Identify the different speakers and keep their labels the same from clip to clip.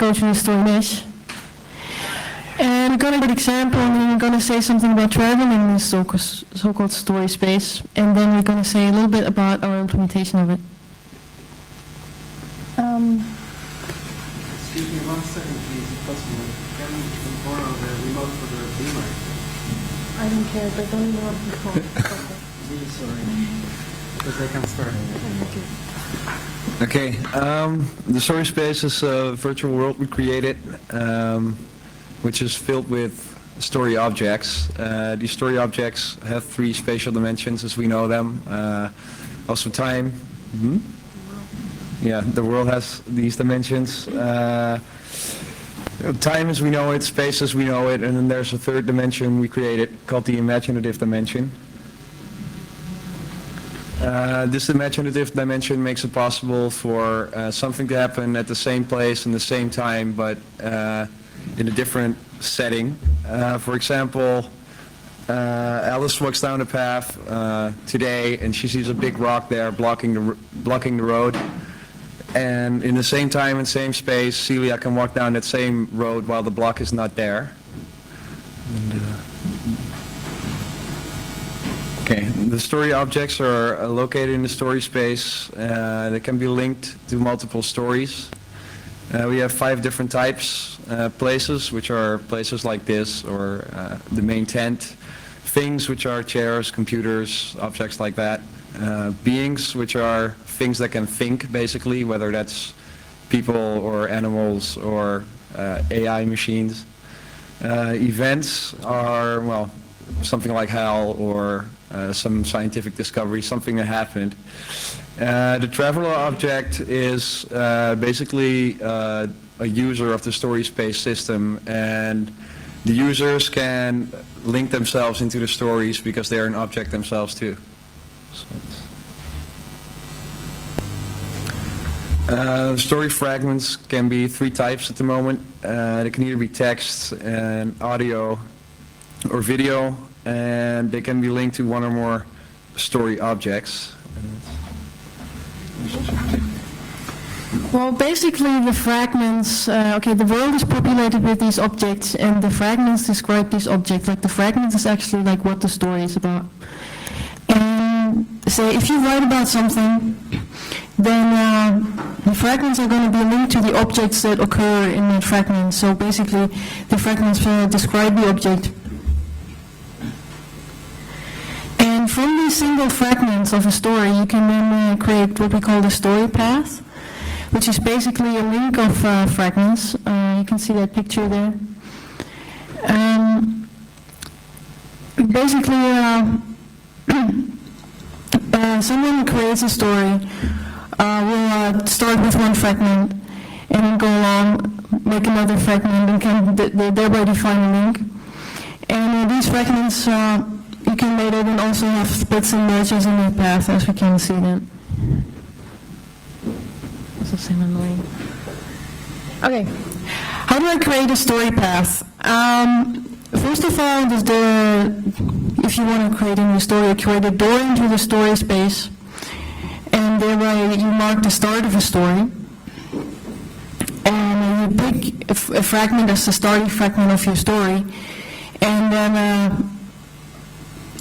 Speaker 1: go through the story mesh. And we're going to give an example, and then we're going to say something about traveling in this so-called story space, and then we're going to say a little bit about our implementation of it.
Speaker 2: Excuse me 1 second, please, if possible. Can you borrow the remote for the beamer?
Speaker 1: I don't care, but don't know what to call.
Speaker 2: Really sorry. Because I can start.
Speaker 3: Okay, the story space is a virtual world we created, which is filled with story objects. These story objects have 3 spatial dimensions as we know them. Also time. Yeah, the world has these dimensions. Time as we know it, space as we know it, and then there's a 3rd dimension we created called the imaginative dimension. This imaginative dimension makes it possible for something to happen at the same place and the same time, but in a different setting. For example, Alice walks down a path today, and she sees a big rock there blocking the road. And in the same time and same space, Celia can walk down that same road while the block is not there. Okay, the story objects are located in the story space. They can be linked to multiple stories. We have 5 different types. Places, which are places like this, or the main tent. Things, which are chairs, computers, objects like that. Beings, which are things that can think, basically, whether that's people or animals or AI machines. Events are, well, something like hell or some scientific discovery, something that happened. The traveler object is basically a user of the story space system, and the users can link themselves into the stories because they're an object themselves too. Story fragments can be 3 types at the moment. They can either be text and audio or video, and they can be linked to 1 or more story objects.
Speaker 1: Well, basically the fragments, the world is populated with these objects, and the fragments describe these objects. Like the fragments is actually like what the story is about. And say if you write about something, then the fragments are going to be linked to the objects that occur in that fragment. So basically the fragments describe the object. And from these single fragments of a story, you can then create what we call the story path, which is basically a link of fragments. You can see that picture there. Basically, someone who creates a story will start with 1 fragment and then go along, make another fragment, and can thereby define a link. And these fragments, you can later then also have splits and merges in the path, as we can see then. This will seem annoying. Okay, how do I create a story path? First of all, if you want to create a new story, you create a door into the story space, and thereby you mark the start of a story, and you pick a fragment as the starting fragment of your story, and then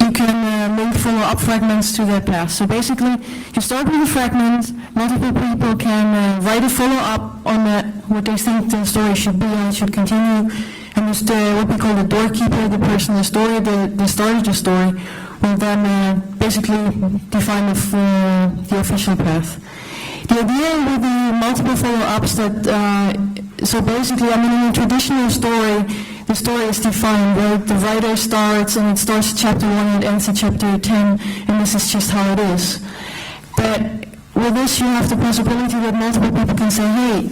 Speaker 1: you can link follow-up fragments to that path. So basically, you start with a fragment, multiple people can write a follow-up on what they think the story should be and should continue, and there's what we call the doorkeeper, the person that started the story, will then basically define the official path. The idea with the multiple follow-ups so basically, in a traditional story, the story is defined, right? The writer starts, and it starts at chapter 1 and it ends at chapter 10, and this is just how it is. But with this, you have the possibility that multiple people can say, hey,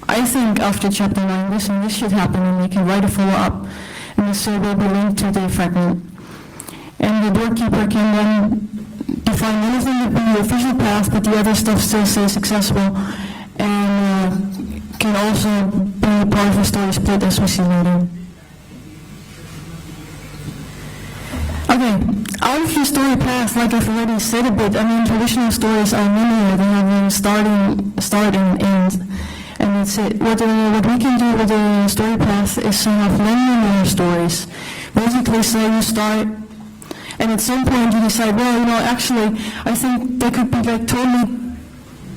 Speaker 1: I think after chapter 9 this and this should happen, and they can write a follow-up, and this will be linked to the fragment. And the doorkeeper can then define one of them would be the official path, but the other stuff still stays accessible, and can also be part of a story split, as we see later. Okay, out of your story path, like I've already said a bit, traditional stories are linear. They have a start and end. And it's what we can do with the story path is have linear stories. Basically, say you start, and at some point you decide, well, actually, I think there could be like two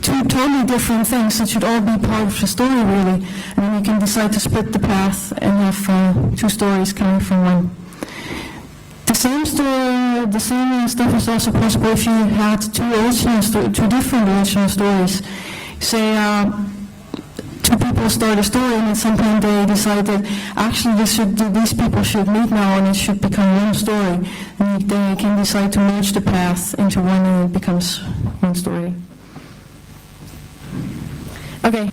Speaker 1: totally different things that should all be part of the story, really. And then you can decide to split the path and have two stories coming from one. The same story, the same stuff is also possible if you had two different original stories. Say, two people start a story and at some point they decide that actually these people should meet now and it should become one story. And they can decide to merge the path into one and it becomes one story. Okay.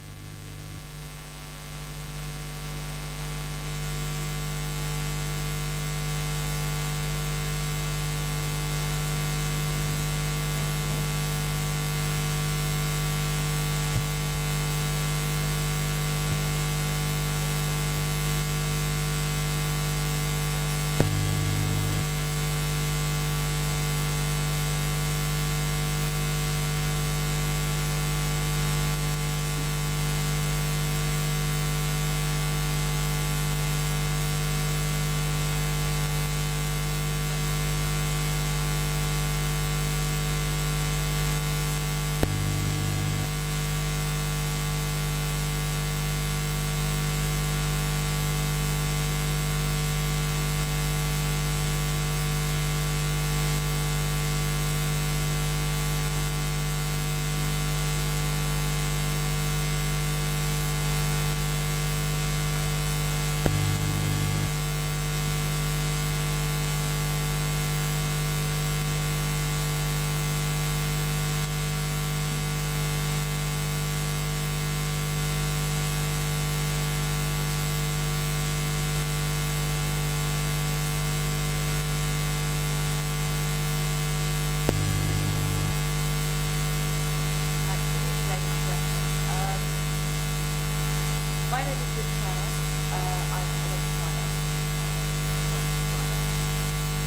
Speaker 4: My name is Victoria.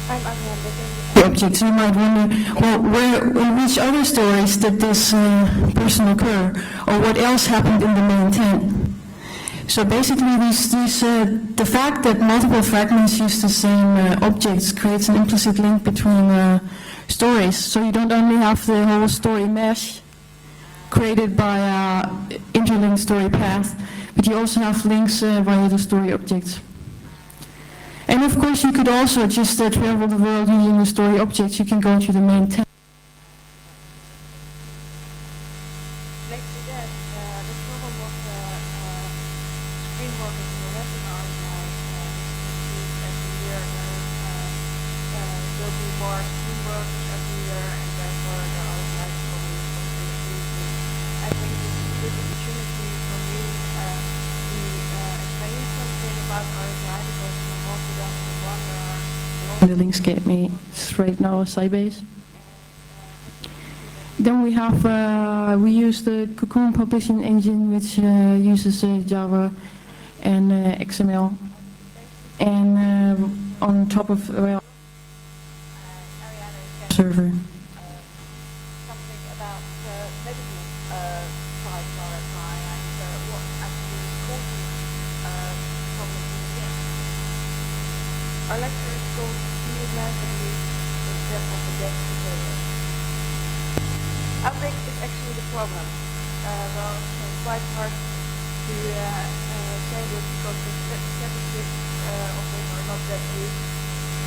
Speaker 4: I'm living
Speaker 1: The objects, you might wonder, well, in which other stories did this person occur, or what else happened in the main 10? So basically, the fact that multiple fragments use the same objects creates an implicit link between stories. So you don't only have the whole story mesh created by interlinked story path, but you also have links via the story objects. And of course, you could also just travel the world using the story objects. You can go to the main 10.
Speaker 4: next to that, the problem of screen workers in the webinar is every year there'll be more screen workers every year, and therefore there are less issues. I think this is a good opportunity for me to explain something about RSI, because most of them wonder
Speaker 1: The links get me straight now Sybase. Then we have, we use the Cocoon publishing engine, which uses Java and XML. And on top of, well, server.
Speaker 4: something about the medical side of RSI and what actually is causing problems in the end. Our lecture is called Field Math and the Step of the Death Behavior. How big is actually the problem? Well, it's quite hard to say this because the statistics of it are not that huge.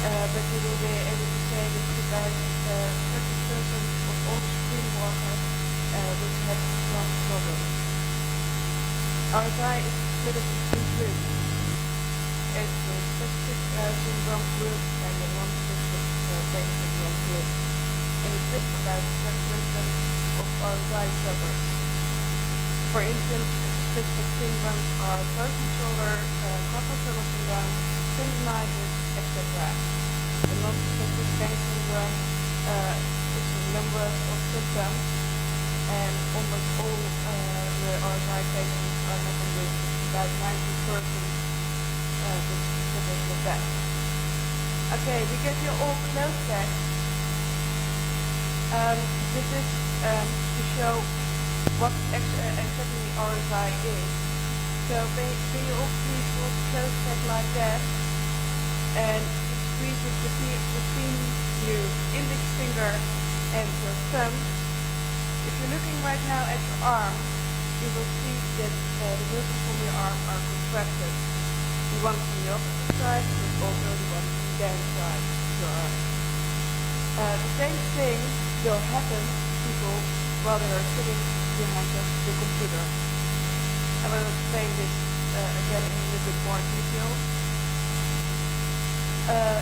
Speaker 4: But you will be able to say that about 30% of all screen workers which have one problem. RSI is split into two groups. It's a specific syndrome group and a non-specific pain syndrome group. And it's split about 10% of RSI sufferers. For instance, specific syndromes are throat controller, carpal tunnel syndrome, tendinitis, etc. The non-specific pain syndrome is a number of symptoms, and almost all the RSI patients are having this, about 90% with specific with that. Okay, we give you all closed text. This is to show what exactly RSI is. So can you all please hold the close back like that and squeeze it between your index finger and your thumb. If you're looking right now at your arm, you will see that the muscles from your arm are contracted. The one from the opposite side, but also the one from the downside of your arm. The same thing will happen to people while they are sitting behind the computer. I will explain this again in a little bit more detail.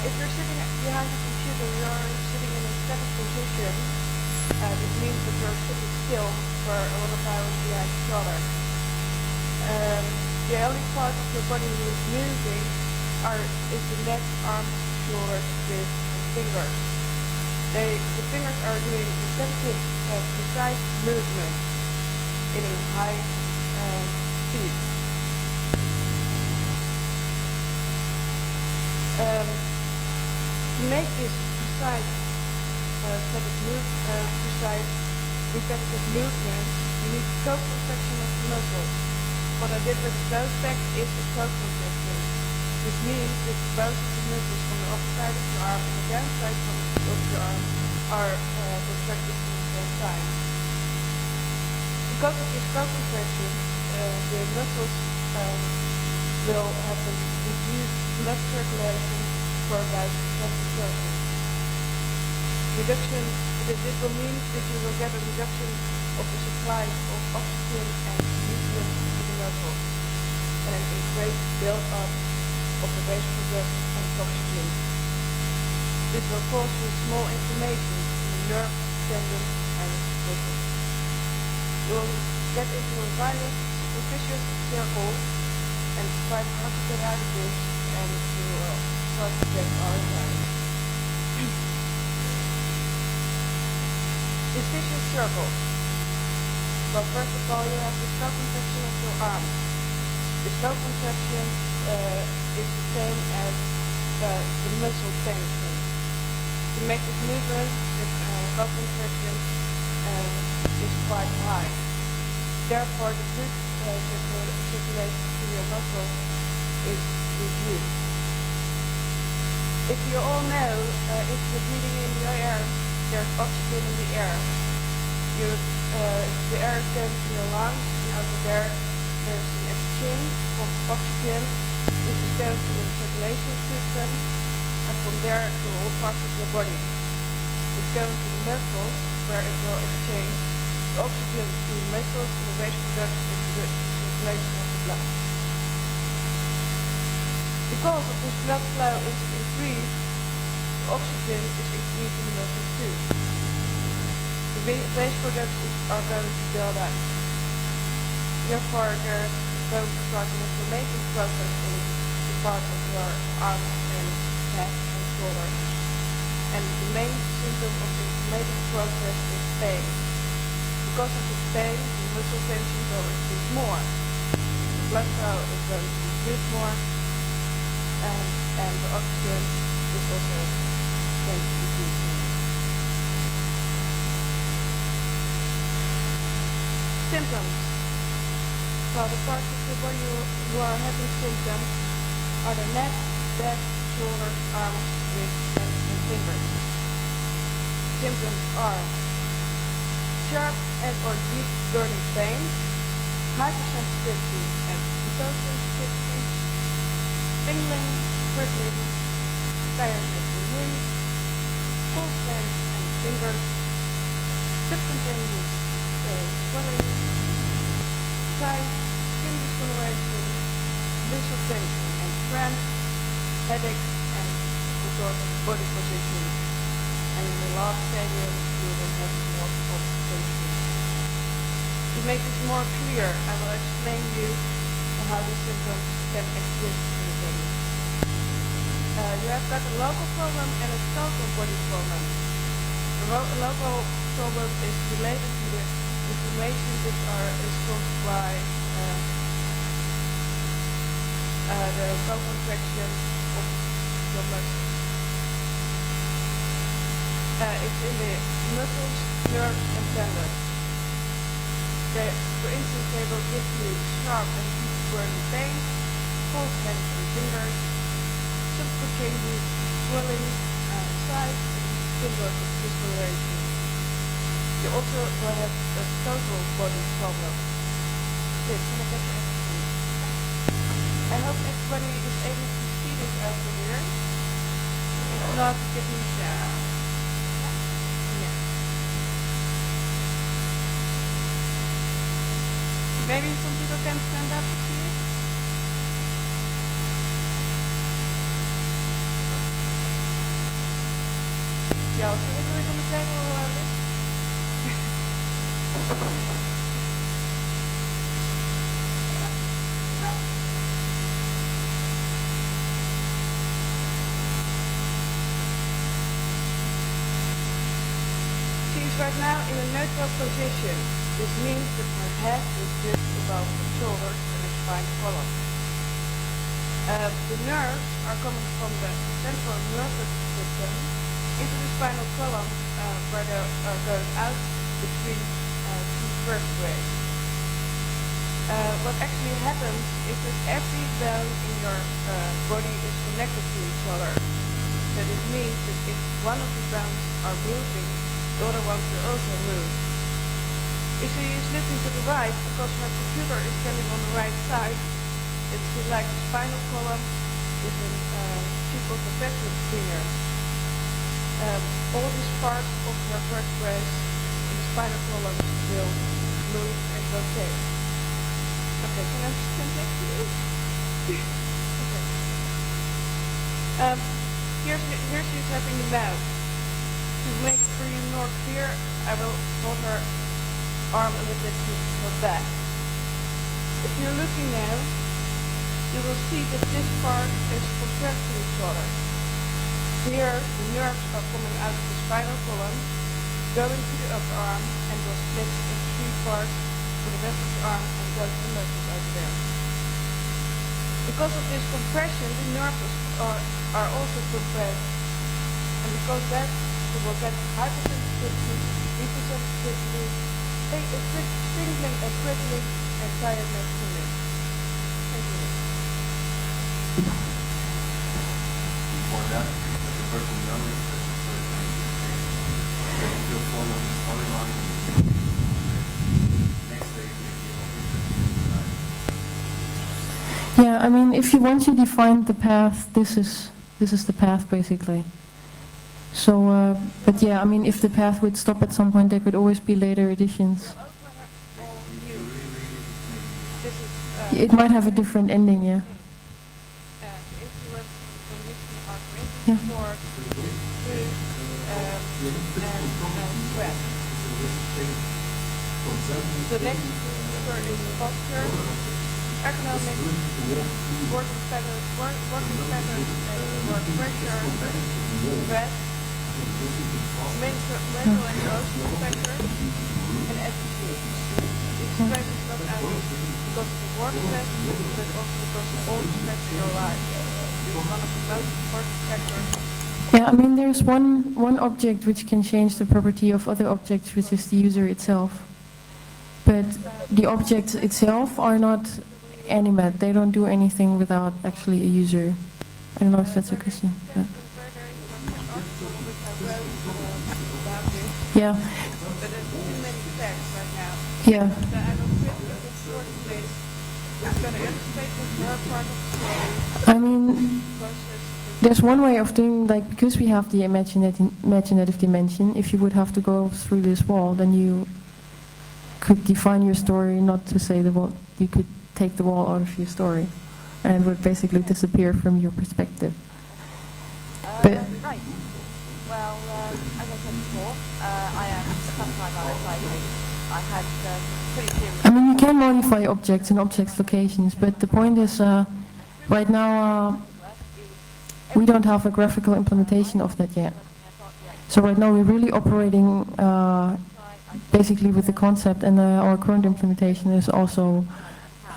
Speaker 4: If you're sitting behind the computer, you're sitting in a static position. This means that you're sitting still for a lot of hours behind each other. The only part of your body that is moving is the neck, arms, shoulders, wrists, and fingers. The fingers are doing repetitive, precise movement in a high speed. To make this precise, precise repetitive movement, you need co-contraction of the muscles. What I did with the close back is a co-contraction. This means that both of the muscles from the upper side of your arm and the downside of your arm are contracted at the same time. Because of this co-contraction, the muscles will have a reduced blood circulation for about 20%. This will mean that you will get a reduction of the supply of oxygen and nutrients to the muscles, and an increased build-up of the waste product and oxygen. This will cause you small inflammation in the nerve, tendons, and muscles. You will get into a violent, vicious circle, and it's quite hard to get out of this, and you will start to get RSI. This vicious circle. Well, first of all, you have the skull contraction of your arm. The skull contraction is the same as the muscle tension. To make this movement, the skull contraction is quite high. Therefore, the blood circulation to your muscles is reduced. If you all know, if you're breathing in your air, there's oxygen in the air. The air is going to your lungs, and over there's an exchange of oxygen, which is going to the circulation system, and from there to all parts of your body. It's going to the muscles, where it will exchange the oxygen to the muscles and the waste product into the circulation of the blood. Because of this blood flow is increased, oxygen is increased in the muscles too. The waste products are going to build up. Therefore, there's going to start an inflammation process in the parts of your arms and neck and shoulders. And the main symptom of the inflammation process is pain. Because of this pain, the muscle tension will increase more. The blood flow is going to reduce more, and the oxygen is also going to reduce more. Symptoms. Well, the parts of the body who are having symptoms are the neck, back, shoulders, arms, wrists, and fingers. Symptoms are sharp and or deep burning pain, hypersensitivity and photosensitivity, tingling, prickling, tiredness in limbs, cold hands and fingers, subcutaneous swelling, sight, skin discoloration, visual tension and cramps, headaches, and distorted body position. And in the last stadium, you will have more of tension. To make this more clear, I will explain you how these symptoms can exist in the body. You have got a local problem and a total body problem. The local problem is related to the inflammation which is caused by the co-contraction of your muscles. It's in the muscles, nerves, and tendons. For instance, they will give you sharp and deep burning pain, cold hands and fingers. Some could change you swelling, size, and similar discoloration. You also will have a total body problem. Yes, can I get your attention? I hope everybody is able to see this over here. If not, give me a shout. Yeah. Maybe some people can stand up to see it. Ja, als jullie wil ik on the table this. She is right now in a neutral position. This means that her head is just above her shoulders and her spine column. The nerves are coming from the central nervous system into the spinal column where they are going out between two vertebrae. What actually happens is that every bone in your body is connected to each other. So this means that if one of the bones are moving, the other ones will also move. If she is looking to the right, because her computer is standing on the right side, it's like the spinal column is a tube of a vacuum cleaner. All these parts of her vertebrae in the spinal column will move and rotate. Okay, can I stand next to you? Okay. Here she is having the mouth. To make it for you more clear, I will hold her arm a little bit to her back. If you're looking now, you will see that this part is compressed to each other. Here, the nerves are coming out of the spinal column, going to the upper arm, and will split in three parts for the rest of the arm and go to the muscles over there. Because of this compression, the nerves are also compressed, and because that, you will get hypersensitivity, hypersensitivity, tingling and prickling, and tiredness to live. Thank you.
Speaker 5: Before that, the person younger, the form of the storyline. Next day,
Speaker 1: Yeah, I mean, if you once you define the path, this is the path basically. So, but yeah, I mean, if the path would stop at some point, there could always be later additions. It might have a different ending, yeah. Yeah.
Speaker 4: The next feature is posture, economic, working patterns, work pressure, stress, mental and emotional factors, and attitude. This stress is not only because of the work stress, but also because of all the stress in your life. This is one of the most important factors.
Speaker 1: Yeah, I mean, there's one object which can change the property of other objects, which is the user itself. But the objects itself are not animate. They don't do anything without actually a user. I don't know if that's a question. But yeah.
Speaker 4: But there's too many facts right now.
Speaker 1: Yeah.
Speaker 4: So I will quickly get short list. It's going to illustrate the her part of the story.
Speaker 1: I mean,
Speaker 4: Process.
Speaker 1: there's one way of doing, like, because we have the imaginative dimension, if you would have to go through this wall, then you could define your story, not to say the wall, you could take the wall out of your story, and it would basically disappear from your perspective. But
Speaker 6: Right. Well, as I said before, I am sometime I had pretty serious.
Speaker 1: I mean, you can modify objects and objects' locations, but the point is, right now, we don't have a graphical implementation of that yet. So right now we're really operating basically with the concept, and our current implementation is also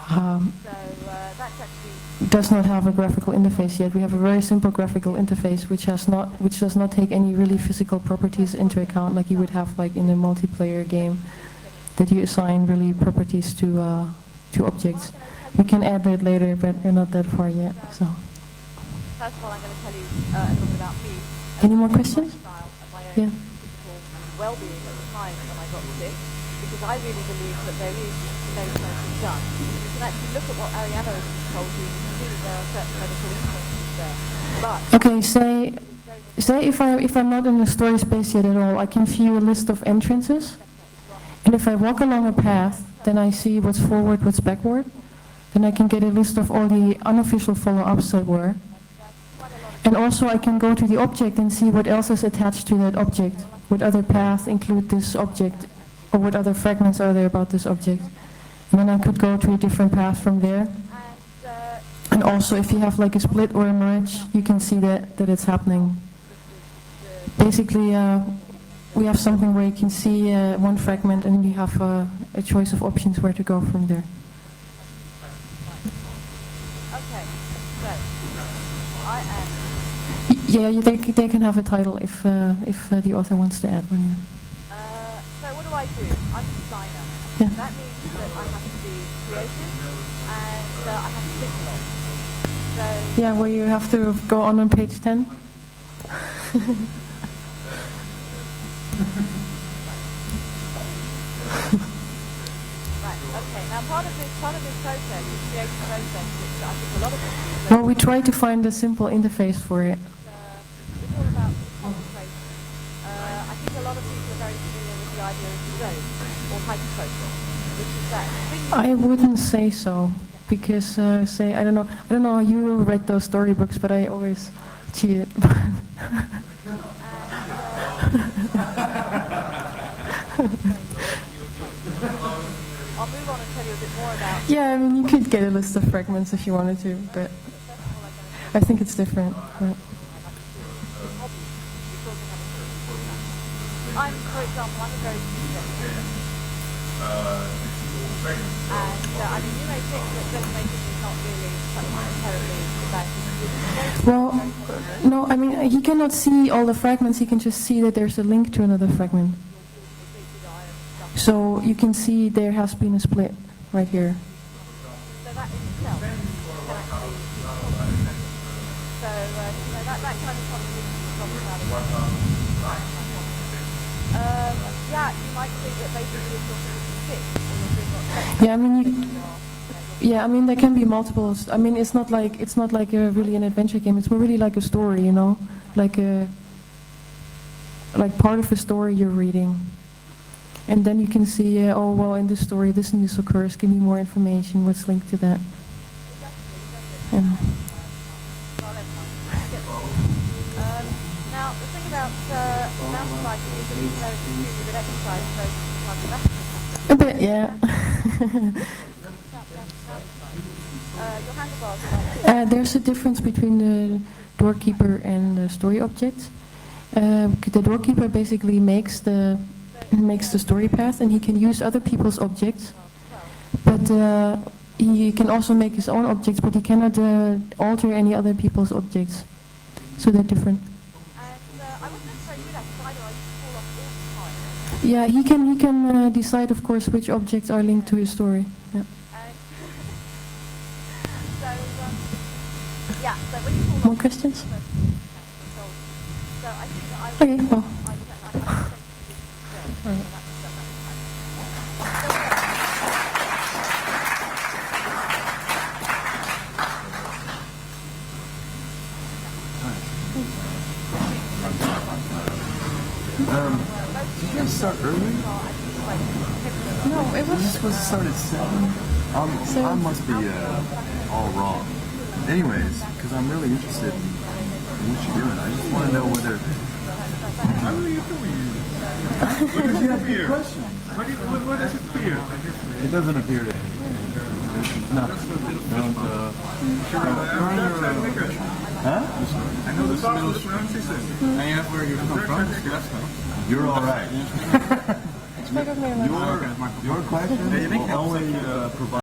Speaker 6: That's actually
Speaker 1: does not have a graphical interface yet. We have a very simple graphical interface which does not take any really physical properties into account like you would have like in a multiplayer game. that you assign really properties to objects. We can add that later, but we're not that far yet. So,
Speaker 6: First of all, I'm going to tell you a little bit about me.
Speaker 1: any more questions?
Speaker 6: Lifestyle and my own
Speaker 1: Yeah.
Speaker 6: physical well-being at the time when I got sick, because I really believe that there is no smoking done. You can actually look at what Ariana has told you, you can see that there are certain medical influences there. But
Speaker 1: Okay, say if I'm not in the story space yet at all, I can view a list of entrances, and if I walk along a path, then I see what's forward, what's backward. Then I can get a list of all the unofficial follow-ups that were. And also I can go to the object and see what else is attached to that object. What other paths include this object, or what other fragments are there about this object. And then I could go to a different path from there. And also if you have like a split or a merge, you can see that it's happening. Basically, we have something where you can see one fragment and you have a choice of options where to go from there.
Speaker 6: okay, so I am.
Speaker 1: Yeah, they can have a title if the author wants to add one.
Speaker 6: So what do I do? I'm a designer.
Speaker 1: Yeah.
Speaker 6: That means that I have to be creative and I have to think a lot. So
Speaker 1: Yeah, where you have to go on page 10.
Speaker 6: right, okay. Now part of this process, this creative process, which I think a lot of people do,
Speaker 1: Well, we try to find a simple interface for it.
Speaker 6: it's all about concentration. I think a lot of people are very familiar with the idea of zone or hyperfocus, which is that things
Speaker 1: I wouldn't say so, because I don't know how you read those storybooks, but I always cheated.
Speaker 6: I'll move on and tell you a bit more about.
Speaker 1: Yeah, I mean, you could get a list of fragments if you wanted to, but I think it's different. But
Speaker 6: I'm, for example, I'm a very student. And I mean, you may think that filmmaking is not really something terribly bad.
Speaker 1: Well, no, I mean, he cannot see all the fragments, he can just see that there's a link to another fragment. So you can see there has been a split right here.
Speaker 6: So that in itself can actually be so, that kind of conversation we talked about yeah, you might think that basically it's all sick or you're doing what's
Speaker 1: Yeah, I mean, there can be multiples. I mean, it's not like really an adventure game. It's more really like a story, you know, like part of a story you're reading. And then you can see, oh, well, in this story, this and this occurs. Give me more information. What's linked to that? And
Speaker 6: now, the thing about mountain biking is that even though it's a good exercise, so
Speaker 1: a bit, yeah.
Speaker 6: your handlebars are like this.
Speaker 1: There's a difference between the doorkeeper and the story objects. The doorkeeper basically makes the story path, and he can use other people's objects, but he can also make his own objects, but he cannot alter any other people's objects. So they're different.
Speaker 6: And I wasn't necessarily good at it either. I used to fall off all the time.
Speaker 1: Yeah, he can decide, of course, which objects are linked to his story. Yeah.
Speaker 6: Yeah, so when you fall
Speaker 1: More
Speaker 6: off,
Speaker 1: questions?
Speaker 6: so I think that I
Speaker 1: Okay, well.
Speaker 5: Did you guys start early?
Speaker 1: No, it
Speaker 5: This was supposed to start at 7. I must be all wrong. Anyways, because I'm really interested in what you're doing. I just want to know whether. How are you doing? What does you have for question? What does it appear? It doesn't appear to. No. Huh? I know this middle school. I asked where you're from. You're all right. Your question will only provide.